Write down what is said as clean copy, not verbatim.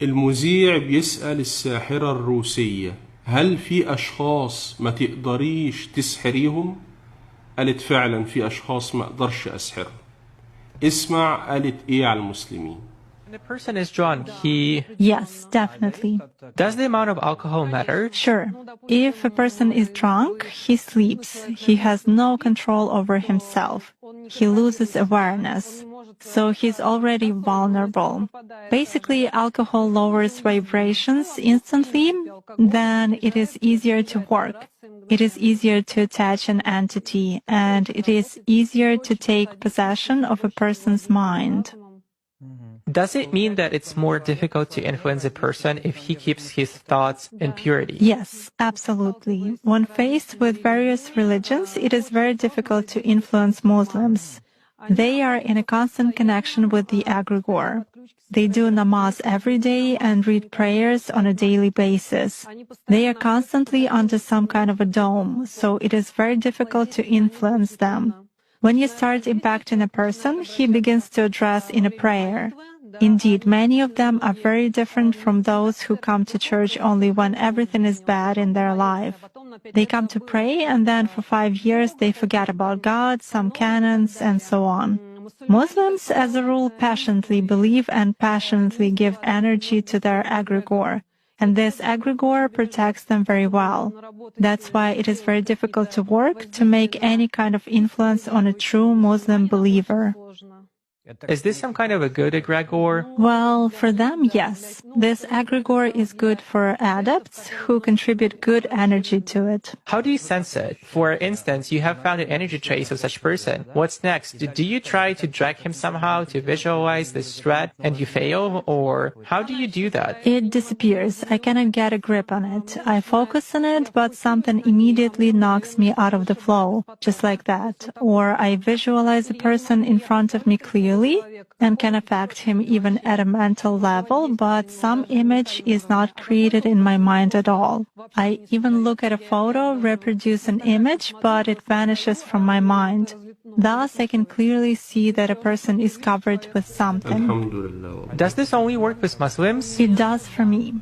المذيع بيسأل الساحرة الروسية: هل في أشخاص ما تقدريش تسحريهم؟ قالت: فعلا في أشخاص ما أقدرش أسحرهم. اسمع قالت إيه على المسلمين. When a person is drunk, he... Yes, definitely. Does the amount of alcohol matter? Sure. If a person is drunk, he sleeps. He has no control over himself. He loses awareness. So he's already vulnerable. Basically, alcohol lowers vibrations instantly, then it is easier to work. It is easier to attach an entity, and it is easier to take possession of a person's mind. Does it mean that it's more difficult to influence a person if he keeps his thoughts in purity? Yes, absolutely. When faced with various religions, it is very difficult to influence Muslims. They are in a constant connection with the egregore. They do namaz every day and read prayers on a daily basis. They are constantly under some kind of a dome, so it is very difficult to influence them. When you start impacting a person, he begins to address in a prayer. Indeed, many of them are very different from those who come to church only when everything is bad in their life. They come to pray, and then for 5 years they forget about God, some canons, and so on. Muslims, as a rule, passionately believe and passionately give energy to their egregore, and this egregore protects them very well. That's why it is very difficult to work to make any kind of influence on a true Muslim believer. Is this some kind of a good egregore? Well, for them, yes. This egregore is good for adepts who contribute good energy to it. How do you sense it? For instance, you have found an energy trace of such person. What's next? Do you try to drag him somehow to visualize this threat and you fail? Or how do you do that? It disappears. I cannot get a grip on it. I focus on it, but something immediately knocks me out of the flow, just like that. Or I visualize a person in front of me clearly and can affect him even at a mental level, but some image is not created in my mind at all. I even look at a photo, reproduce an image, but it vanishes from my mind. Thus, I can clearly see that a person is covered with something. Alhamdulillah. Does this only work with Muslims? It does for me.